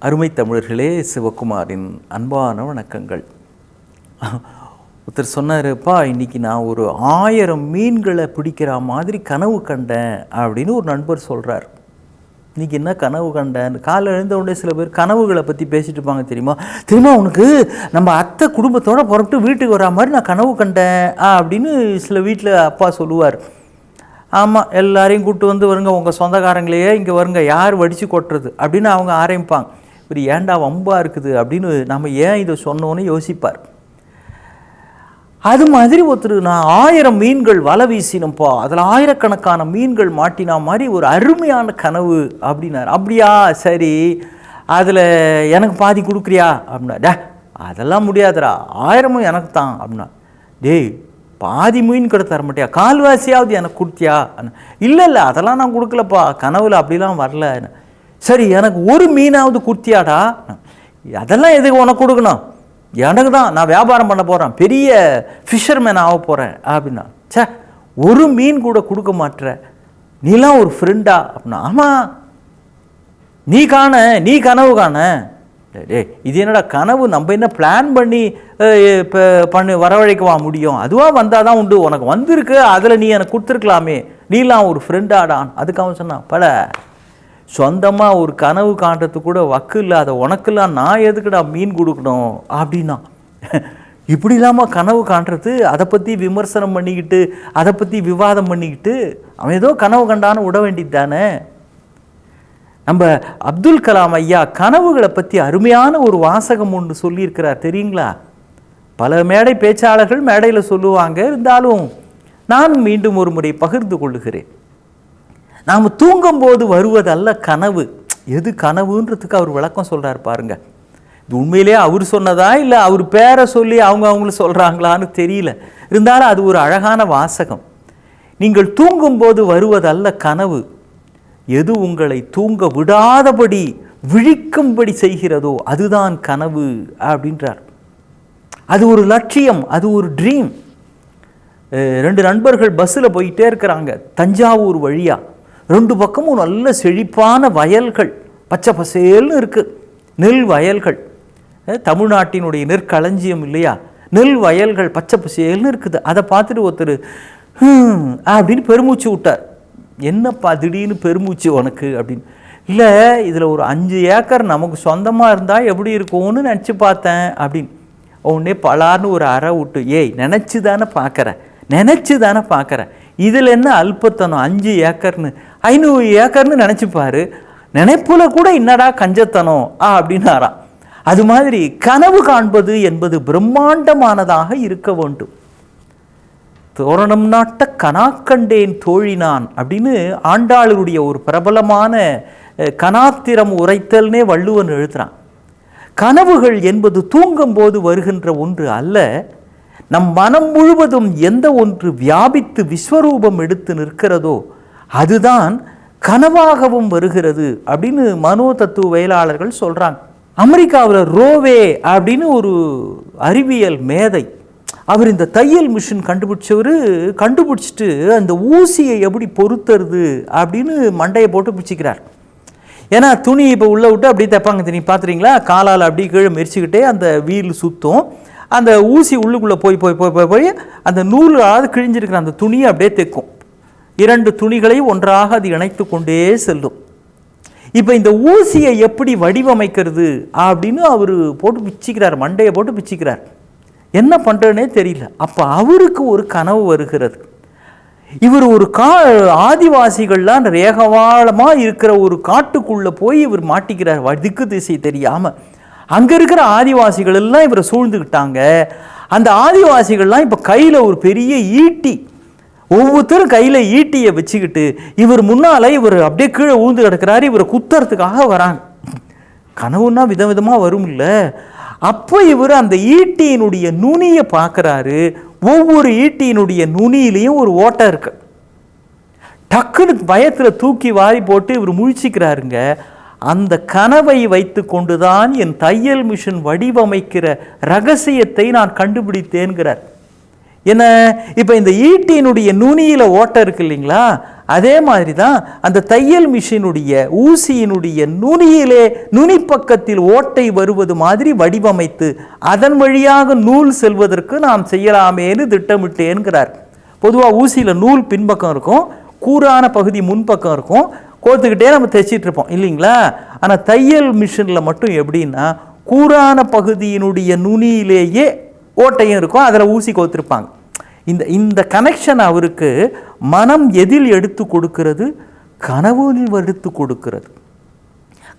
அருமை தமிழர்களே, சிவகுமாரின் அன்பான வணக்கங்கள். ஒருத்தர் சொன்னாருப்பா, இன்றைக்கி நான் ஒரு 1000 மீன்களை பிடிக்கிற மாதிரி கனவு கண்டேன் அப்படின்னு ஒரு நண்பர் சொல்கிறார். இன்றைக்கி என்ன கனவு கண்டேன்? காலை எழுந்த உடனே சில பேர் கனவுகளை பற்றி பேசிட்டு இருப்பாங்க. தெரியுமா உனக்கு நம்ம அத்தை குடும்பத்தோடு புறப்பட்டு வீட்டுக்கு வரா மாதிரி நான் கனவு கண்டேன் அப்படின்னு சில வீட்டில் அப்பா சொல்லுவார். ஆமாம், எல்லாரையும் கூப்பிட்டு வந்து வருங்க, உங்கள் சொந்தக்காரங்களையே இங்கே வருங்க, யார் வடித்து கொட்டுறது அப்படின்னு அவங்க ஆரம்பிப்பாங்க. இப்படி ஏண்டா வம்பா இருக்குது அப்படின்னு நம்ம ஏன் இதை சொன்னோன்னு யோசிப்பார். அது மாதிரி ஒருத்தர், நான் 1000 மீன்கள் வலை வீசினப்பா, அதில் ஆயிரக்கணக்கான மீன்கள் மாட்டினா மாதிரி ஒரு அருமையான கனவு அப்படின்னார். அப்படியா, சரி, அதில் எனக்கு பாதி கொடுக்குறியா அப்படின்னா. அதெல்லாம் முடியாதுடா, 1000 எனக்கு தான் அப்படின்னா. டேய், பாதி மீன் கூட தர மாட்டியா, கால்வாசியாவது எனக்கு கொடுத்தியா? இல்லை அதெல்லாம் நான் கொடுக்கலப்பா, கனவுல அப்படிலாம் வரல. சரி, எனக்கு ஒரு மீனாவது கொடுத்தியாடா? அதெல்லாம் எதுக்கு உனக்கு கொடுக்கணும், எனக்கு தான், நான் வியாபாரம் பண்ண போகிறேன், பெரிய ஃபிஷர்மேன் ஆக போகிறேன் அப்படின்னா. ஒரு மீன் கூட கொடுக்க மாட்டேற, நீலாம் ஒரு ஃப்ரெண்டா அப்படின்னா. ஆமாம், நீ கனவு காண. டே, இது என்னடா கனவு, நம்ம என்ன பிளான் பண்ணி வரவழைக்கவா முடியும்? அதுவாக வந்தால் தான் உண்டு, உனக்கு வந்திருக்கு, அதில் நீ எனக்கு கொடுத்துருக்கலாமே, நீலாம் ஒரு ஃப்ரெண்டாடான். அதுக்கு அவன் சொன்னான், பல சொந்தமாக ஒரு கனவு காண்றதுக்கு கூட வக்கு இல்லாத உனக்கெல்லாம் நான் எதுக்குடா மீன் கொடுக்கணும் அப்படின்னா. இப்படி இல்லாமல் கனவு காண்றது, அதை பற்றி விமர்சனம் பண்ணிக்கிட்டு, அதை பற்றி விவாதம் பண்ணிக்கிட்டு அவன் ஏதோ கனவு கண்டான்னு விட வேண்டியது தானே. நம்ம அப்துல் கலாம் ஐயா கனவுகளை பற்றி அருமையான ஒரு வாசகம் ஒன்று சொல்லியிருக்கிறார், தெரியுங்களா? பல மேடை பேச்சாளர்கள் மேடையில் சொல்லுவாங்க, இருந்தாலும் நான் மீண்டும் ஒரு முறை பகிர்ந்து கொள்ளுகிறேன். நாம் தூங்கும்போது வருவதல்ல கனவு. எது கனவுன்றதுக்கு அவர் விளக்கம் சொல்கிறார் பாருங்க. இது உண்மையிலே அவர் சொன்னதா இல்லை அவர் பேரை சொல்லி அவங்களும் சொல்கிறாங்களான்னு தெரியல, இருந்தாலும் அது ஒரு அழகான வாசகம். நீங்கள் தூங்கும்போது வருவதல்ல கனவு, எது உங்களை தூங்க விடாதபடி விழிக்கும்படி செய்கிறதோ அதுதான் கனவு அப்படின்றார். அது ஒரு லட்சியம், அது ஒரு ட்ரீம். 2 நண்பர்கள் பஸ்ஸில் போயிட்டே இருக்கிறாங்க, தஞ்சாவூர் வழியாக. 2 பக்கமும் நல்ல செழிப்பான வயல்கள், பச்சை பசேல்னு இருக்குது, நெல் வயல்கள். தமிழ்நாட்டினுடைய நெற்களஞ்சியம் இல்லையா, நெல் வயல்கள் பச்சை பசேல்னு இருக்குது. அதை பார்த்துட்டு ஒருத்தர் அப்படின்னு பெருமூச்சு விட்டார். என்னப்பா திடீர்னு பெருமூச்சு உனக்கு அப்படின்னு. இல்லை, இதில் ஒரு 5 ஏக்கர் நமக்கு சொந்தமாக இருந்தால் எப்படி இருக்கும்னு நினச்சி பார்த்தேன் அப்படின்னு. உடனே பலார்னு ஒரு அறை விட்டு, ஏய் நினச்சி தானே பார்க்குறேன், இதில் என்ன அல்பத்தனம், 5 ஏக்கர்னு 500 ஏக்கர்னு நினச்சிப்பாரு, நினைப்புல கூட என்னடா கஞ்சத்தனம் அப்படின்னாராம். அது மாதிரி கனவு காண்பது என்பது பிரம்மாண்டமானதாக இருக்க வேண்டும். தோரணம் நாட்ட கனாக்கண்டேன் தோழினான் அப்படின்னு ஆண்டாளருடைய ஒரு பிரபலமான கனாத்திரம் உரைத்தல்னே வள்ளுவன் எழுதுறான். கனவுகள் என்பது தூங்கும் போது வருகின்ற ஒன்று அல்ல, நம் மனம் முழுவதும் எந்த ஒன்று வியாபித்து விஸ்வரூபம் எடுத்து நிற்கிறதோ அதுதான் கனவாகவும் வருகிறது அப்படின்னு மனோ தத்துவவியலாளர்கள் சொல்கிறாங்க. அமெரிக்காவில் ரோவே அப்படின்னு ஒரு அறிவியல் மேதை, அவர் இந்த தையல் மிஷின் கண்டுபிடிச்சிட்டு அந்த ஊசியை எப்படி பொருத்துறது அப்படின்னு மண்டையை போட்டு பிடிச்சிக்கிறார். ஏன்னா துணி இப்போ உள்ளே விட்டு அப்படியே தைப்பாங்க, தெரியும் பார்த்துறீங்களா, காலால் அப்படி கீழே மெரிச்சிக்கிட்டே அந்த வீல் சுற்றும், அந்த ஊசி உள்ளுக்குள்ளே போய் அந்த நூலாவது கிழிஞ்சிருக்கிற அந்த துணியை அப்படியே தைக்கும். 2 துணிகளையும் ஒன்றாக அது இணைத்து கொண்டே செல்லும். இப்போ இந்த ஊசியை எப்படி வடிவமைக்கிறது அப்படின்னு அவர் போட்டு பிச்சுக்கிறார், மண்டையை போட்டு பிச்சுக்கிறார். என்ன பண்ணுறதுனே தெரியல. அப்போ அவருக்கு ஒரு கனவு வருகிறது. இவர் ஒரு ஆதிவாசிகள்லாம் ரேகவாளமாக இருக்கிற ஒரு காட்டுக்குள்ளே போய் இவர் மாட்டிக்கிறார், திக்கு திசை தெரியாமல். அங்கே இருக்கிற ஆதிவாசிகள் எல்லாம் இவரை சூழ்ந்துக்கிட்டாங்க. அந்த ஆதிவாசிகள்லாம் இப்போ கையில் ஒரு பெரிய ஈட்டி, ஒவ்வொருத்தரும் கையில் ஈட்டியை வச்சுக்கிட்டு இவர் முன்னால் இவர் அப்படியே கீழே ஊழ்ந்து கிடக்கிறாரு, இவரை குத்துறதுக்காக வராங்க. கனவுன்னா விதவிதமாக வரும் இல்லை. அப்போ இவர் அந்த ஈட்டியினுடைய நுனியை பார்க்குறாரு. ஒவ்வொரு ஈட்டியினுடைய நுனியிலையும் ஒரு ஓட்டை இருக்கு. டக்குன்னு பயத்தில் தூக்கி வாரி போட்டு இவர் முழிச்சிக்கிறாருங்க. அந்த கனவை வைத்து கொண்டுதான் என் தையல் மிஷின் வடிவமைக்கிற ரகசியத்தை நான் கண்டுபிடித்தேன்கிறார். என்ன, இப்போ இந்த ஈட்டியினுடைய நுனியில் ஓட்டை இருக்கு இல்லைங்களா, அதே மாதிரி தான் அந்த தையல் மிஷினுடைய ஊசியினுடைய நுனியிலே நுனிப்பக்கத்தில் ஓட்டை வருவது மாதிரி வடிவமைத்து அதன் வழியாக நூல் செல்வதற்கு நாம் செய்யலாமேன்னு திட்டமிட்டேன்கிறார். பொதுவாக ஊசியில் நூல் பின்பக்கம் இருக்கும், கூரான பகுதி முன்பக்கம் இருக்கும், கோத்துக்கிட்டே நம்ம தைச்சிட்டு இருப்போம் இல்லைங்களா. ஆனால் தையல் மிஷினில் மட்டும் எப்படின்னா கூரான பகுதியினுடைய நுனியிலேயே ஓட்டையும் இருக்கும், அதில் ஊசி கோத்திருப்பாங்க. இந்த கனெக்ஷன் அவருக்கு மனம் எதில் எடுத்து கொடுக்கிறது? கனவுகளில் எடுத்து கொடுக்கிறது.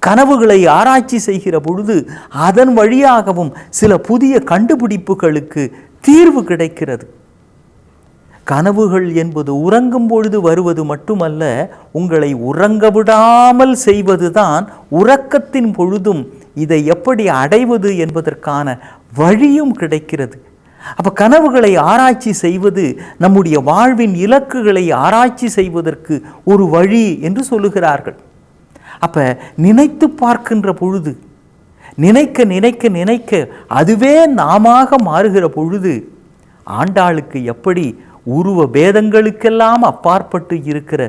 கனவுகளை ஆராய்ச்சி செய்கிற பொழுது அதன் வழியாகவும் சில புதிய கண்டுபிடிப்புகளுக்கு தீர்வு கிடைக்கிறது. கனவுகள் என்பது உறங்கும் பொழுது வருவது மட்டுமல்ல, உங்களை உறங்க விடாமல் செய்வதுதான் உறக்கத்தின் பொழுதும் இதை எப்படி அடைவது என்பதற்கான வழியும் கிடைக்கிறது. அப்போ கனவுகளை ஆராய்ச்சி செய்வது நம்முடைய வாழ்வின் இலக்குகளை ஆராய்ச்சி செய்வதற்கு ஒரு வழி என்று சொல்லுகிறார்கள். அப்போ நினைத்து பார்க்கின்ற பொழுது, நினைக்க நினைக்க நினைக்க அதுவே நாமாக மாறுகிற பொழுது, ஆண்டாளுக்கு எப்படி உருவ பேதங்களுக்கெல்லாம் அப்பாற்பட்டு இருக்கிற,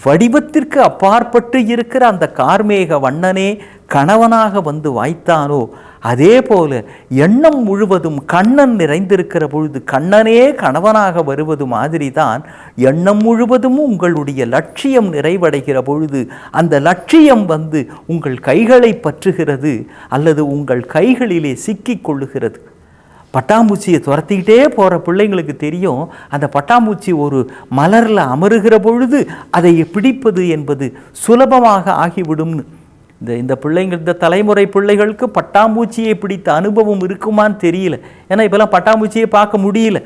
வடிவத்திற்கு அப்பாற்பட்டு இருக்கிற அந்த கார்மேக வண்ணனே கணவனாக வந்து வாய்த்தானோ, அதே போல எண்ணம் முழுவதும் கண்ணன் நிறைந்திருக்கிற பொழுது கண்ணனே கணவனாக வருவது மாதிரி தான் எண்ணம் முழுவதும் உங்களுடைய லட்சியம் நிறைவடைகிற பொழுது அந்த லட்சியம் வந்து உங்கள் கைகளை பற்றுகிறது அல்லது உங்கள் கைகளிலே சிக்கிக் கொள்ளுகிறது. பட்டாம்பூச்சியை துரத்திக்கிட்டே போகிற பிள்ளைங்களுக்கு தெரியும், அந்த பட்டாம்பூச்சி ஒரு மலரில் அமருகிற பொழுது அதை பிடிப்பது என்பது சுலபமாக ஆகிவிடும்னு. இந்த பிள்ளைங்க, இந்த தலைமுறை பிள்ளைகளுக்கு பட்டாம்பூச்சியை பிடித்த அனுபவம் இருக்குமான்னு தெரியல. ஏன்னா இப்போலாம் பட்டாம்பூச்சியை பார்க்க முடியல,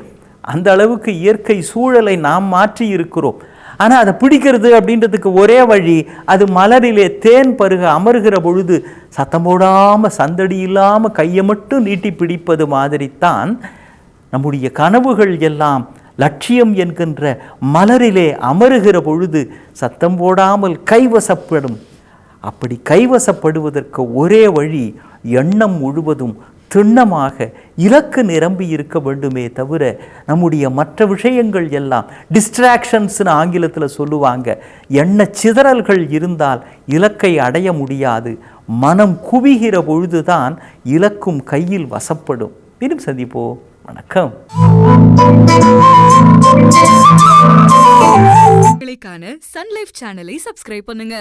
அந்த அளவுக்கு இயற்கை சூழலை நாம் மாற்றி இருக்கிறோம். ஆனால் அதை பிடிக்கிறது அப்படின்றதுக்கு ஒரே வழி, அது மலரிலே தேன் பருக அமருகிற பொழுது சத்தம் போடாமல் சந்தடி இல்லாமல் கையை மட்டும் நீட்டி பிடிப்பது மாதிரித்தான் நம்முடைய கனவுகள் எல்லாம் லட்சியம் என்கின்ற மலரிலே அமருகிற பொழுது சத்தம் போடாமல் கைவசப்படும். அப்படி கைவசப்படுவதற்கு ஒரே வழி, எண்ணம் முழுவதும் திண்ணமாக இலக்கு நிரம்பி இருக்க வேண்டுமே தவிர நம்முடைய மற்ற விஷயங்கள் எல்லாம் டிஸ்ட்ராக்ஷன்ஸ்னு ஆங்கிலத்தில் சொல்லுவாங்க. எண்ண சிதறல்கள் இருந்தால் இலக்கை அடைய முடியாது. மனம் குவிகிற பொழுதுதான் இலக்கும் கையில் வசப்படும். மீண்டும் சந்திப்போம். வணக்கம். சன் லைஃப் சேனலை சப்ஸ்கிரைப் பண்ணுங்க.